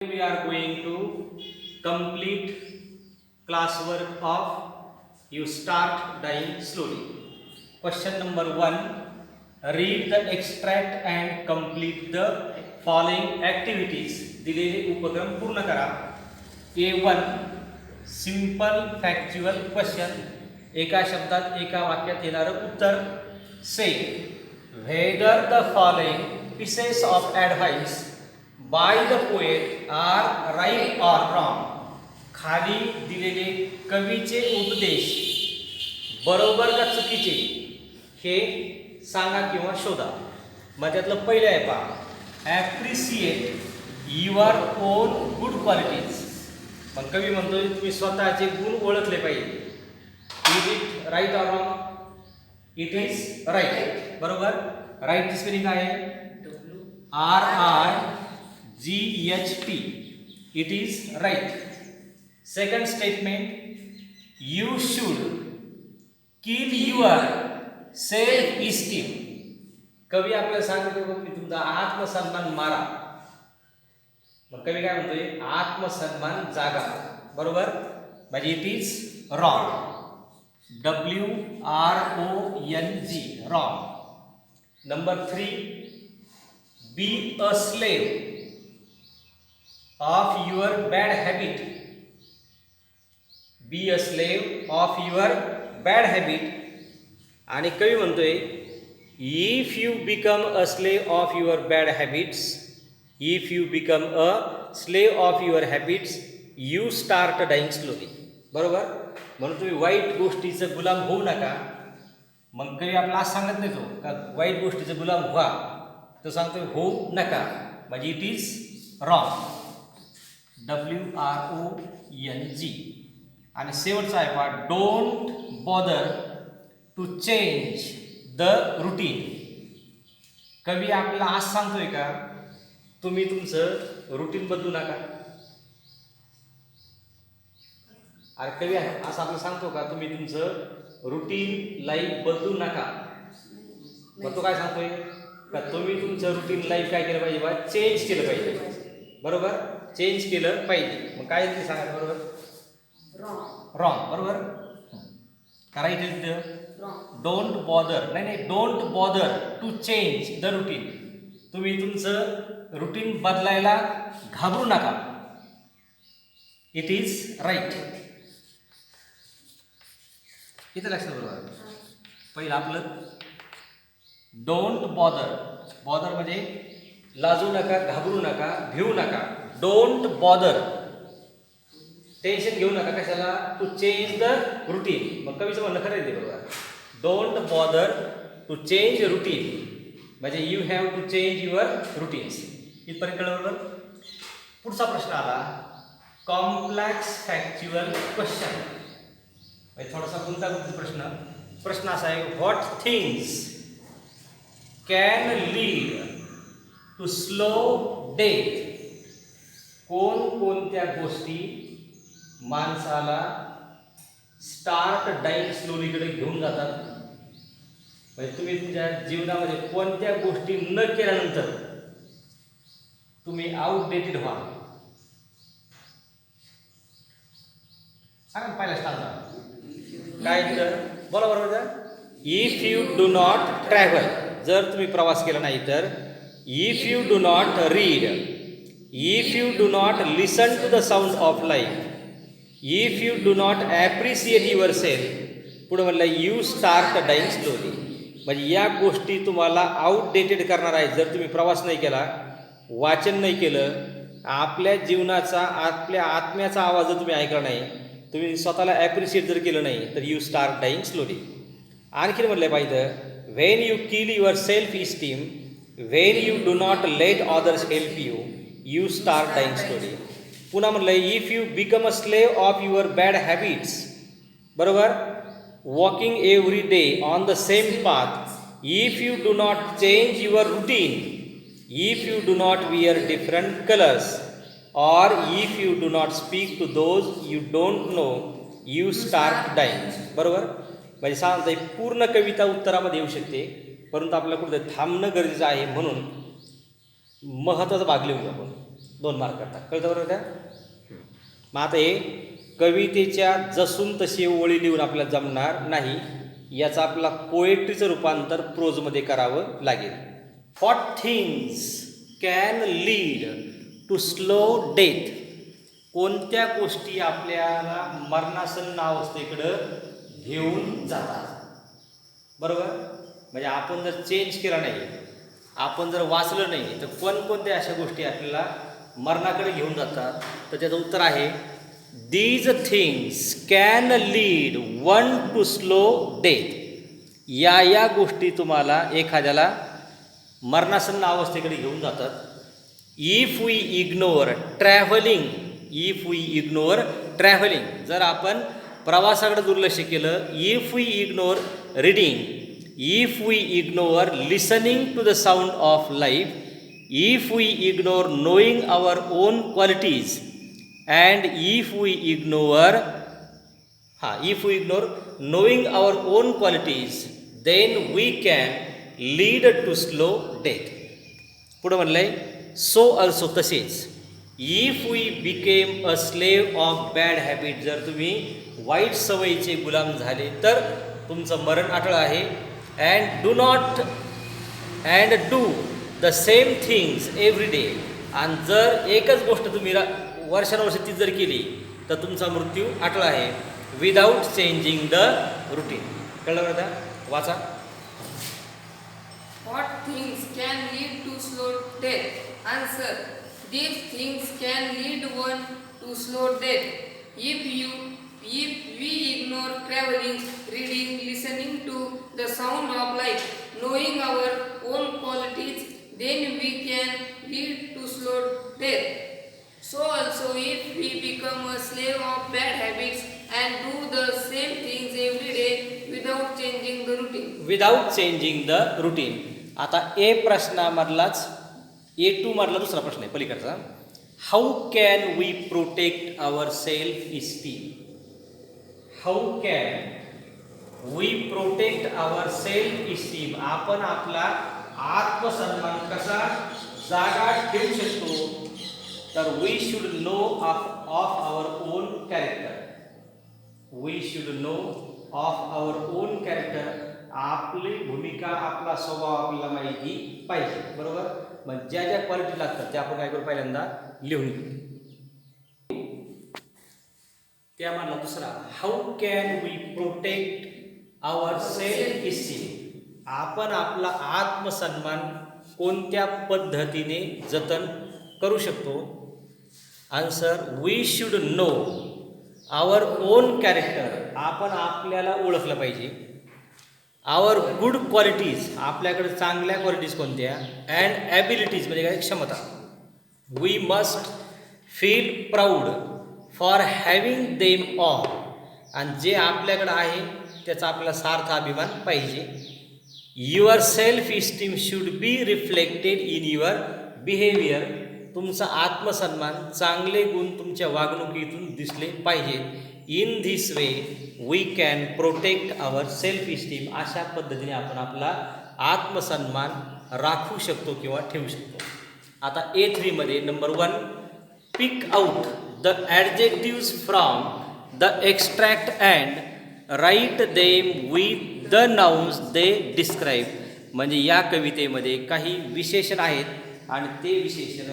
We are going to complete classwork of You Start Dying Slowly. Question number 1. Read the extract and complete the following activities. दिलेले उपक्रम पूर्ण करा. A1. Simple factual question. एका शब्दात एका वाक्यात येणारं उत्तर. Say whether the following pieces of advice by the poet are right or wrong. खाली दिलेले कवीचे उपदेश बरोबर का चुकीचे हे सांगा किंवा शोधा. मग त्यातलं पहिलं आहे पहा, appreciate your own good qualities. मग कवी म्हणतोय तुम्ही स्वतःचे गुण ओळखले पाहिजे. Is it right or wrong? It is right. बरोबर. राईट स्पेलिंग काय आहे? RIGHT. It is right. Second statement, you should kill your self-esteem. कवी आपल्याला सांगतो की तुमचा आत्मसन्मान मारा. मग कवी काय म्हणतोय? आत्मसन्मान जागा. बरोबर. म्हणजे it is wrong. WRONG. Wrong. Number 3, be a slave of your bad habit. Be a slave of your bad habit. आणि कवी म्हणतोय if you become a slave of your bad habits, if you become a slave of your habits, you start dying slowly. बरोबर. म्हणून तुम्ही वाईट गोष्टीचं गुलाम होऊ नका. मग कवी आपला आज सांगत नाही तो का वाईट गोष्टीचं गुलाम व्हा, तो सांगतोय होऊ नका. म्हणजे इट इज रॉंग. WRONG. आणि शेवटचा आहे पहा, don't bother to change the routine. कवी आपल्याला आज सांगतोय का तुम्ही तुमचं रुटीन बदलू नका. अरे कवी आहे असं आपल्याला सांगतो का तुम्ही तुमचं रुटीन लाईफ बदलू नका. मग तो काय सांगतोय का तुम्ही तुमचं रुटीन लाईफ काय केलं पाहिजे? बा चेंज केलं पाहिजे. बरोबर. चेंज केलं पाहिजे. मग काय ते सांगा. बरोबर. रॉंग. बरोबर. करायचं तिथं डोंट बॉदर. नाही, don't bother to change the routine. तुम्ही तुमचं रुटीन बदलायला घाबरू नका. It is right. इथं लक्षात. बरोबर. पहिलं आपलं डोंट बॉदर. बॉदर म्हणजे लाजू नका, घाबरू नका, भिवू नका. डोंट बॉदर, टेन्शन घेऊ नका. कशाला? To change the routine. मग कवीचं म्हणणं खरं आहे ते. बरोबर. Don't bother to change routine म्हणजे you have to change your routines. इथपर्यंत कळलं. बरोबर. पुढचा प्रश्न आला, कॉम्प्लेक्स फॅक्च्युअल क्वेश्चन. थोडासा गुंतागुंतीचा प्रश्न असा आहे, what things can lead to slow death. कोणत्या गोष्टी माणसाला स्टार्ट डाईंग स्लोलीकडे घेऊन जातात? म्हणजे तुम्ही तुमच्या जीवनामध्ये कोणत्या गोष्टी न केल्यानंतर तुम्ही आउटडेटेड व्हा? सांगा पहिला स्टार्ट काय तर बोला. बरोबर. If you do not travel, जर तुम्ही प्रवास केला नाही तर. If you do not read, if you do not listen to the sound of life, if you do not appreciate yourself. पुढे म्हणलं यू स्टार्ट डाईंग स्लोली. म्हणजे या गोष्टी तुम्हाला आउटडेटेड करणार आहे. जर तुम्ही प्रवास नाही केला, वाचन नाही केलं, आपल्या जीवनाचा, आपल्या आत्म्याचा आवाज जर तुम्ही ऐकला नाही, तुम्ही स्वतःला ॲप्रिशिएट जर केलं नाही, तर यू स्टार्ट डाईंग स्लोली. आणखीन म्हटलं पाहिजे, when you kill your self esteem, when you do not let others help you, you start dying slowly. पुन्हा म्हटलं, if you become a slave of your bad habits. बरोबर. Walking every day on the same path, if you do not change your routine, if you do not wear different colours, or if you do not speak to those you don't know, you start dying. बरोबर. म्हणजे सांगता पूर्ण कविता उत्तरामध्ये येऊ शकते, परंतु आपल्याला कुठे थांबणं गरजेचं आहे. म्हणून महत्त्वाचा भाग लिहूया आपण. 2 मार्क करतात. कळतं बरोबर का? मग आता हे कवितेच्या जसून तशी ओळी लिहून आपल्याला जमणार नाही, याचा आपला पोएट्रीचं रूपांतर प्रोजमध्ये करावं लागेल. What things can lead to slow death. कोणत्या गोष्टी आपल्याला मरणासन्न अवस्थेकडं घेऊन जातात. बरोबर, म्हणजे आपण जर चेंज केला नाही, आपण जर वाचलं नाही, तर कोणकोणत्या अशा गोष्टी आपल्याला मरणाकडे घेऊन जातात. तर त्याचं उत्तर आहे these things can lead one to slow death. या गोष्टी तुम्हाला एखाद्याला मरणासन्न अवस्थेकडे घेऊन जातात. If we ignore travelling, if we ignore travelling, जर आपण प्रवासाकडे दुर्लक्ष केलं. If we ignore reading, if we ignore listening to the sound of life, if we ignore knowing our own qualities, and if we ignore if we ignore knowing our own qualities, then we can lead to slow death. पुढं म्हणलंय so also, तसेच if we became a slave of bad habit, जर तुम्ही वाईट सवयीचे गुलाम झाले तर तुमचं मरण अटळ आहे. And do the same things every day, आणि जर एकच गोष्ट तुम्ही वर्षानुवर्ष ती जर केली तर तुमचा मृत्यू अटळ आहे. Without changing the routine. कळलं बरं का? वाचा. What things can lead to slow death? Answer. These things can lead one to slow death. If we ignore traveling, reading, listening to the sound of life, knowing our own qualities, then we can lead to slow death. So also if we become a slave of bad habits and do the same things every day without changing the routine. Without changing the routine. आता A प्रश्नामधलाच A2 मधला दुसरा प्रश्न आहे पलीकडचा. How can we protect our self esteem. How can we protect our self esteem. आपण आपला आत्मसन्मान कसा जागा ठेवू शकतो. तर we should know of our own character. We should know of our own character. आपली भूमिका, आपला स्वभाव आपल्याला माहिती पाहिजे. बरोबर, मग ज्या ज्या क्वालिटी लागतात त्या आपण काय करू, पहिल्यांदा लिहून घेऊ. त्यामधला दुसरा, how can we protect our self esteem. आपण आपला आत्मसन्मान कोणत्या पद्धतीने जतन करू शकतो. Answer, we should know our own character. आपण आपल्याला ओळखलं पाहिजे. आवर गुड क्वालिटीज, आपल्याकडे चांगल्या क्वालिटीज कोणत्या. अँड ॲबिलिटीज म्हणजे काय, क्षमता. We must feel proud for having them all. आणि जे आपल्याकडं आहे त्याचा आपल्याला सार्थ अभिमान पाहिजे. Your self esteem should be reflected in your behaviour. तुमचा आत्मसन्मान, चांगले गुण तुमच्या वागणुकीतून दिसले पाहिजेत. In this way we can protect our self esteem. अशा पद्धतीने आपण आपला आत्मसन्मान राखू शकतो किंवा ठेवू शकतो. आता A3 मध्ये number 1, pick out the adjectives from the extract and write them with the nouns they describe. म्हणजे या कवितेमध्ये काही विशेषण आहेत आणि ते विशेषण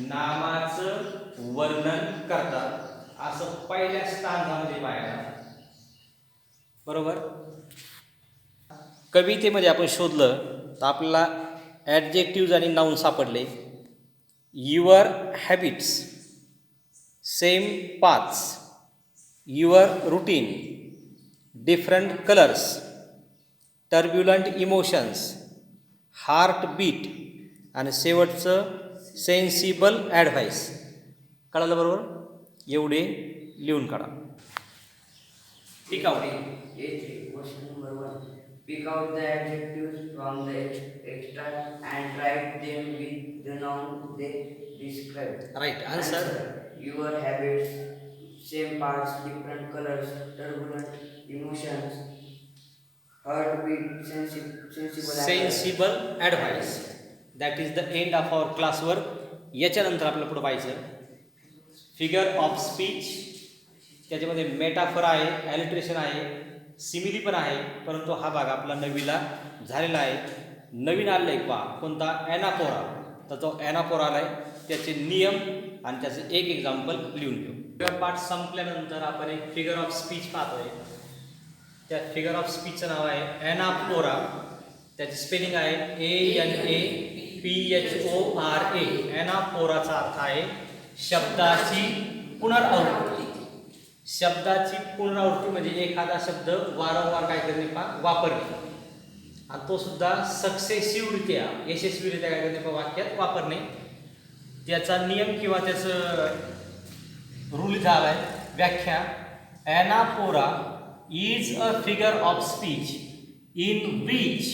नामाचं वर्णन करतात. असं पहिल्या स्थानामध्ये पाहायला. बरोबर, कवितेमध्ये आपण शोधलं तर आपल्याला ॲडजेक्टिव्ज आणि नाऊन सापडले. Your habits, same paths, your routine, different colours, turbulent emotions, heart beat आणि शेवटचं सेन्सिबल ॲडव्हाइस. कळालं बरोबर. एवढे लिहून काढा. Pick out. Question number 1. Pick out the adjectives from the extract and write them with the noun they describe. Right. Answer. Your habits, same parts, different colors, turbulent emotions, heartbeat, sensible Sensible advice. That is the end of our classwork. याच्यानंतर आपल्याला पुढं पाहायचं figure of speech. त्याच्यामध्ये metaphor आहे, ॲलिट्रेशन आहे, simile पण आहे, परंतु हा भाग आपला नवीला झालेला आहे. नवीन आलेला आहे पहा कोणता ॲनापोरा. तर तो ॲनापोरा आला आहे, त्याचे नियम आणि त्याचं एक एक्झाम्पल लिहून घेऊ. फिगर पार्ट संपल्यानंतर आपण एक फिगर ऑफ स्पीच पाहतोय. त्या फिगर ऑफ स्पीचचं नाव आहे ॲनापोरा. त्याची स्पेलिंग आहे ANAPHORA. ॲनापोराचा अर्थ आहे शब्दाची पुनरावृत्ती. शब्दाची पुनरावृत्ती म्हणजे एखादा शब्द वारंवार काय करणे वापरणे, आणि तो सुद्धा सक्सेसिव्हरित्या यशस्वीरित्या काय करणे वाक्यात वापरणे. त्याचा नियम किंवा त्याचं रूल झाला आहे व्याख्या. Anaphora is a figure of speech in which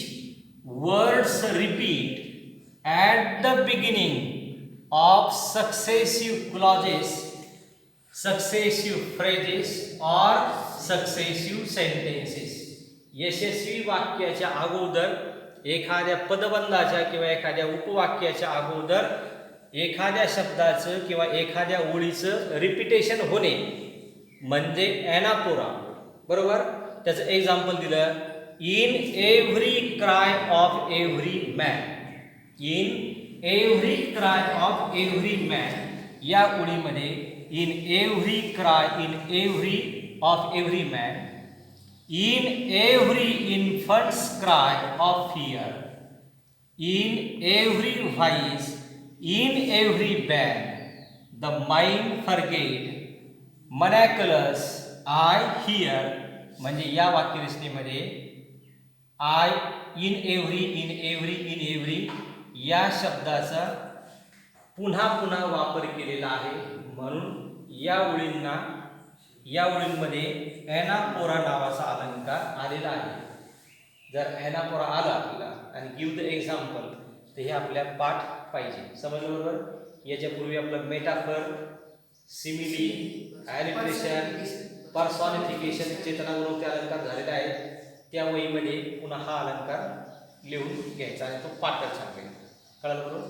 words repeat at the beginning of successive clauses, successive phrases or successive sentences. यशस्वी वाक्याच्या अगोदर एखाद्या पदबंधाच्या किंवा एखाद्या उपवाक्याच्या अगोदर एखाद्या शब्दाचं किंवा एखाद्या ओळीचं रिपिटेशन होणे म्हणजे ॲनापोरा. बरोबर. त्याचं एक्झाम्पल दिलं in every cry of every man. In every cry of every man या ओळीमध्ये in every cry in every of every man, in every infants cry of fear, in every voice, in every ban, the mind forget, manacles, I hear. म्हणजे या वाक्यरचनेमध्ये I in every या शब्दाचा पुन्हा पुन्हा वापर केलेला आहे. म्हणून या ओळींमध्ये ॲनापोरा नावाचा अलंकार आलेला आहे. जर ॲनापोरा आला आपल्याला आणि गिव्ह द एक्झाम्पल तर हे आपल्या पाठ पाहिजे. समजलं बरोबर. याच्यापूर्वी आपलं मेटाफर, सिमिली, ॲलिट्रेशन, पर्सॉनिफिकेशन, चेतनावृत्ती अलंकार झालेला आहे. त्या वहीमध्ये पुन्हा हा अलंकार लिहून घ्यायचा आणि तो पाठ सांगायचा. कळलं बरोबर.